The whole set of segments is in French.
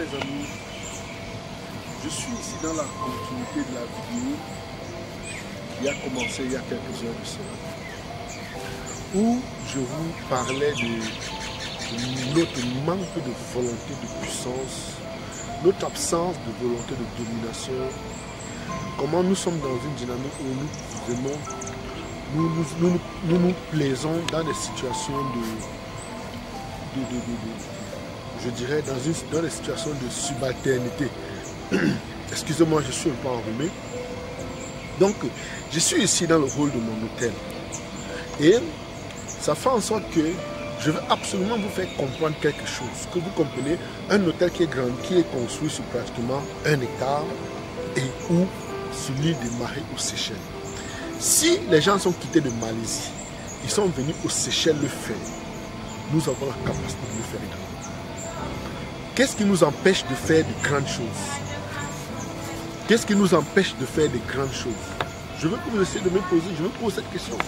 les amis, je suis ici dans la continuité de la vidéo qui a commencé il y a quelques heures de cela, où je vous parlais de notre manque de volonté de puissance, notre absence de volonté de domination, comment nous sommes dans une dynamique où nous aimons, nous plaisons dans des situations je dirais dans des situations de subalternité. Excusez-moi, je suis un peu enrhumé. Donc, je suis ici dans le rôle de mon hôtel. Et ça fait en sorte que je veux absolument vous faire comprendre quelque chose. Que vous comprenez, un hôtel qui est grand, qui est construit sur pratiquement 1 hectare et où sur l'île des Marais aux Seychelles. Si les gens sont quittés de Malaisie, ils sont venus aux Seychelles le faire, nous avons la capacité de le faire également. Qu'est-ce qui nous empêche de faire de grandes choses? Qu'est-ce qui nous empêche de faire de grandes choses? Je veux que vous essayez de me poser, je me pose cette question.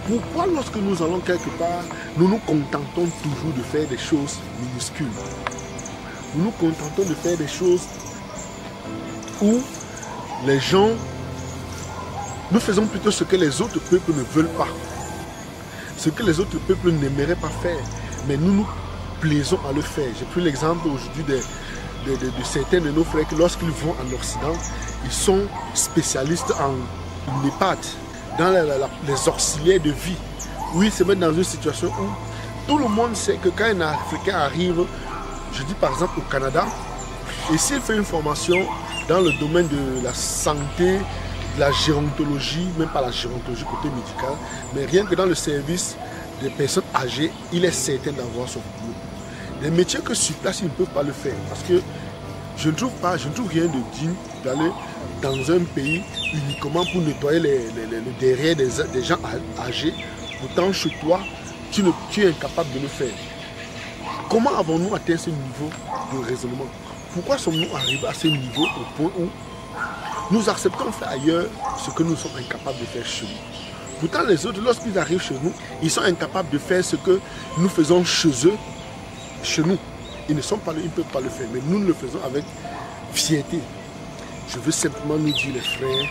Pourquoi lorsque nous allons quelque part, nous nous contentons toujours de faire des choses minuscules? Nous nous contentons de faire des choses où les gens, nous faisons plutôt ce que les autres peuples ne veulent pas. Ce que les autres peuples n'aimeraient pas faire. Mais nous nous plaisons à le faire. J'ai pris l'exemple aujourd'hui de certains de nos frères qui lorsqu'ils vont en Occident, ils sont spécialistes en EHPAD, dans les auxiliaires de vie, où ils se mettent dans une situation où tout le monde sait que quand un Africain arrive, je dis par exemple au Canada, et s'il fait une formation dans le domaine de la santé, de la gérontologie, même pas la gérontologie côté médical, mais rien que dans le service des personnes âgées, il est certain d'avoir son boulot. Les métiers que sur place, ils ne peuvent pas le faire, parce que je ne trouve rien de digne d'aller dans un pays uniquement pour nettoyer le derrière des gens âgés. Pourtant, chez toi, tu es incapable de le faire. Comment avons-nous atteint ce niveau de raisonnement? Pourquoi sommes-nous arrivés à ce niveau au point où nous acceptons de faire ailleurs ce que nous sommes incapables de faire chez nous? Pourtant, les autres, lorsqu'ils arrivent chez nous, ils sont incapables de faire ce que nous faisons chez eux, chez nous. Ils ne peuvent pas le faire, mais nous le faisons avec fierté. Je veux simplement nous dire, les frères,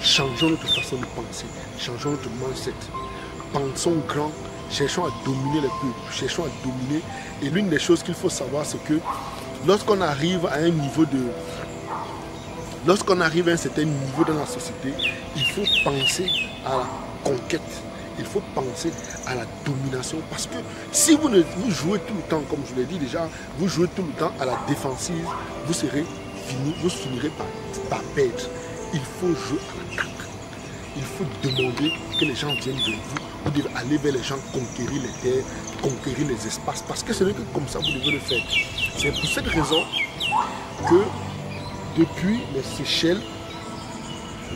changeons notre façon de penser, changeons notre mindset. Pensons grand, cherchons à dominer les peuples, cherchons à dominer. Et l'une des choses qu'il faut savoir, c'est que lorsqu'on arrive à un niveau lorsqu'on arrive à un certain niveau dans la société, il faut penser à la conquête. Il faut penser à la domination. Parce que si vous jouez tout le temps, comme je l'ai dit déjà, vous jouez tout le temps à la défensive, vous finirez par perdre. Il faut jouer à l'attaque. Il faut demander que les gens viennent vers vous. Vous devez aller vers les gens, conquérir les terres, conquérir les espaces. Parce que ce n'est que comme ça que vous devez le faire. C'est pour cette raison que depuis les Seychelles,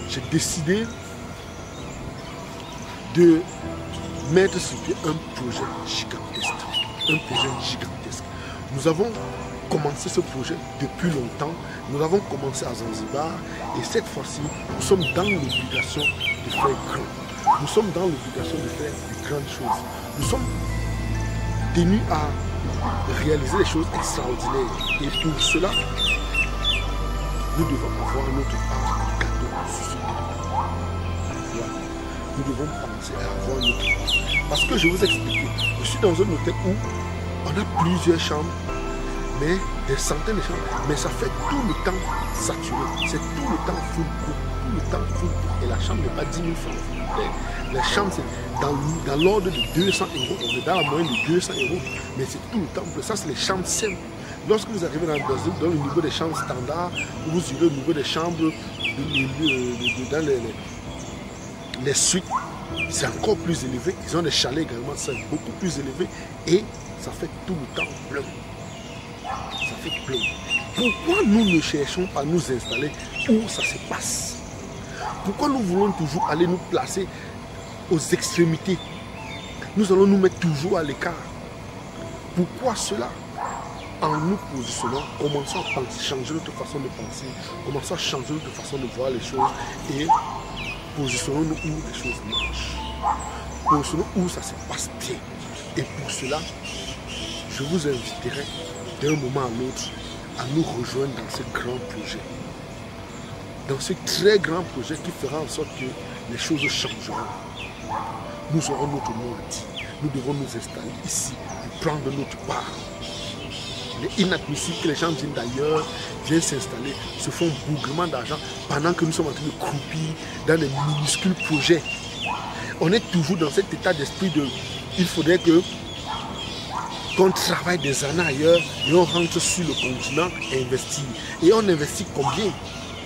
j'ai décidé de mettre sur pied un projet gigantesque. Un projet gigantesque. Nous avons commencé ce projet depuis longtemps. Nous avons commencé à Zanzibar. Et cette fois-ci, nous sommes dans l'obligation de faire grand. Nous sommes dans l'obligation de faire de grandes choses. Nous sommes tenus à réaliser des choses extraordinaires. Et pour cela, nous devons avoir notre part de gâteau sur ce terrain. Nous devons penser à avoir notre part. Parce que je vous explique, je suis dans un hôtel où on a plusieurs chambres, mais des centaines de chambres, mais ça fait tout le temps saturé. C'est tout le temps full cook, tout le temps full cook. Et la chambre n'est pas 10 000 francs. Les chambres, c'est dans l'ordre de 200 €. On est dans la moyenne de 200 €, mais c'est tout le temps. Ça, c'est les chambres simples. Lorsque vous arrivez dans le niveau des chambres standards, vous irez au niveau des chambres, dans les suites, c'est encore plus élevé. Ils ont des chalets également, c'est beaucoup plus élevé. Et ça fait tout le temps plein. Ça fait plein. Pourquoi nous ne cherchons pas à nous installer où ça se passe? Pourquoi nous voulons toujours aller nous placer aux extrémités? Nous allons nous mettre toujours à l'écart. Pourquoi cela? En nous positionnant, commençons à penser, changer notre façon de penser, commençons à changer notre façon de voir les choses et positionnons-nous où les choses marchent. Positionnons où ça se passe bien. Et pour cela, je vous inviterai d'un moment à l'autre à nous rejoindre dans ce grand projet. Dans ce très grand projet qui fera en sorte que les choses changeront. Nous aurons notre mot à dire. Nous devons nous installer ici et prendre notre part. Il est inadmissible que les gens viennent d'ailleurs, viennent s'installer, se font bougrement d'argent pendant que nous sommes en train de croupir dans des minuscules projets. On est toujours dans cet état d'esprit de il faudrait qu'on travaille des années ailleurs et on rentre sur le continent et investir. Et on investit combien?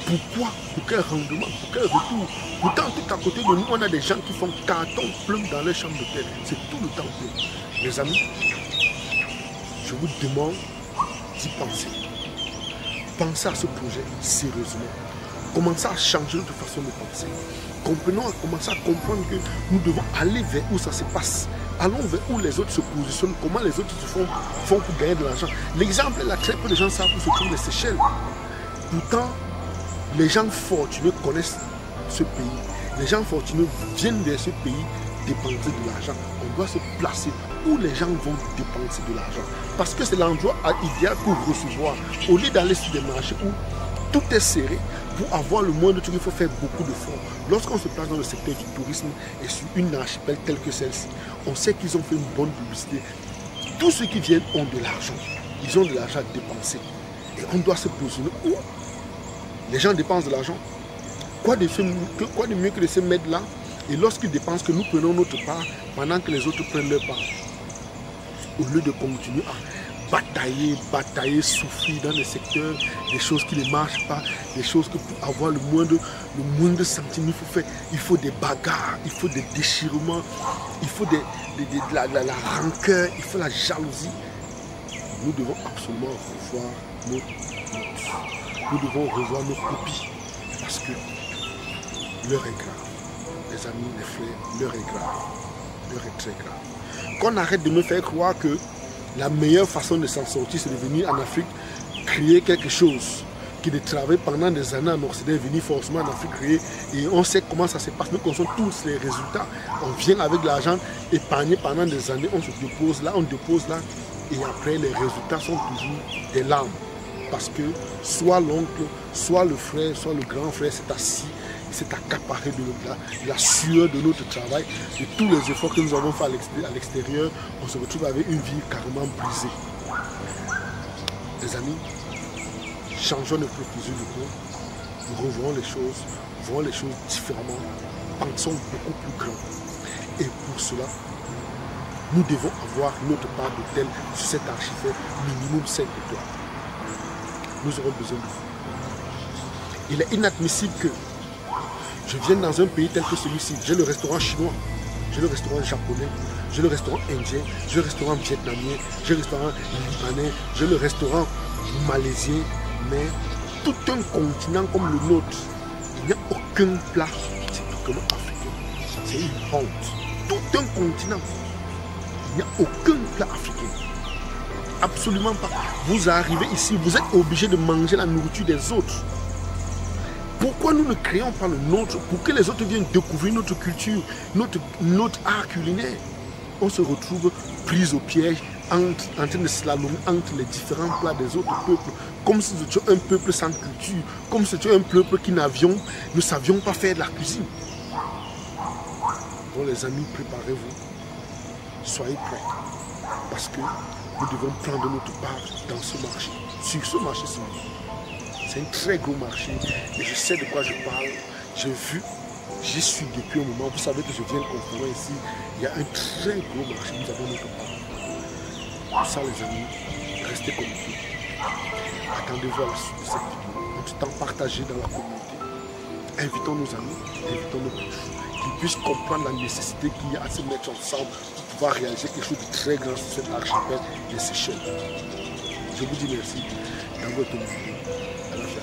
Pourquoi? Pour quel rendement? Pour quel retour? Pourtant, tout à côté de nous, on a des gens qui font carton plume dans leur chambre d'hôtel. C'est tout le temps plein. Les amis, je vous demande d'y penser. Pensez à ce projet sérieusement. Commencez à changer notre façon de penser. Commencez à comprendre que nous devons aller vers où ça se passe. Allons vers où les autres se positionnent, comment les autres se font pour gagner de l'argent. L'exemple est là, très peu de gens savent où se trouvent les Seychelles. Pourtant, les gens fortunés connaissent ce pays. Les gens fortunés viennent vers ce pays dépenser de l'argent. On doit se placer où les gens vont dépenser de l'argent. Parce que c'est l'endroit idéal pour recevoir. Au lieu d'aller sur des marchés où tout est serré, pour avoir le moindre truc, il faut faire beaucoup de fonds. Lorsqu'on se place dans le secteur du tourisme et sur une archipel telle que celle-ci, on sait qu'ils ont fait une bonne publicité. Tous ceux qui viennent ont de l'argent. Ils ont de l'argent à dépenser. Et on doit se positionner où les gens dépensent de l'argent. Quoi de mieux que de se mettre là et lorsqu'ils dépensent, que nous prenons notre part pendant que les autres prennent leur part. Au lieu de continuer à batailler, souffrir dans des secteurs, des choses qui ne marchent pas, des choses que pour avoir le moindre centime, il faut des bagarres, il faut des déchirements, il faut la rancœur, il faut la jalousie. Nous devons absolument revoir nos notes. Nous devons revoir nos copies parce que l'heure est grave. Les amis, les frères, l'heure est grave. L'heure est très grave. Qu'on arrête de me faire croire que la meilleure façon de s'en sortir, c'est de venir en Afrique créer quelque chose. Que de travailler pendant des années en Occident, venir forcément en Afrique créer. Et on sait comment ça se passe. Nous connaissons tous les résultats. On vient avec l'argent épargné pendant des années. On se dépose là, on dépose là. Et après, les résultats sont toujours des larmes. Parce que soit l'oncle, soit le frère, soit le grand frère s'est assis, s'est accaparé de la sueur de notre travail, de tous les efforts que nous avons fait à l'extérieur. On se retrouve avec une vie carrément brisée. Les amis, changeons notre fusil de peau, nous revoyons les choses différemment, pensons beaucoup plus grand. Et pour cela, nous devons avoir notre part d'hôtel sur cet archipel, minimum 5 étoiles. Nous aurons besoin de vous. Il est inadmissible que je vienne dans un pays tel que celui-ci. J'ai le restaurant chinois, j'ai le restaurant japonais, j'ai le restaurant indien, j'ai le restaurant vietnamien, j'ai le restaurant libanais, j'ai le restaurant malaisien. Mais tout un continent comme le nôtre, il n'y a aucun plat typiquement africain. C'est une honte. Tout un continent, il n'y a aucun plat africain. Absolument pas. Vous arrivez ici, vous êtes obligé de manger la nourriture des autres. Pourquoi nous ne créons pas le nôtre pour que les autres viennent découvrir notre culture, notre art culinaire? On se retrouve pris au piège en train de slalomer entre les différents plats des autres peuples, comme si nous étions un peuple sans culture, comme si nous étions un peuple qui ne savions pas faire de la cuisine. Donc les amis, préparez-vous, soyez prêts, parce que nous devons prendre notre part dans ce marché. Sur ce marché-ci, c'est un très gros marché et je sais de quoi je parle. J'ai vu, j'y suis depuis un moment. Vous savez que je viens de confirmer ici. Il y a un très gros marché. Nous avons notre part. Pour ça, les amis, restez connectés. Attendez-vous à la suite de cette vidéo. En tout temps, partagez dans la communauté. Invitons nos amis, invitons nos proches, qu'ils puissent comprendre la nécessité qu'il y a à se mettre ensemble pour pouvoir réaliser quelque chose de très grand sur cet archipel des Seychelles. Je vous dis merci dans votre vidéo. À la fin.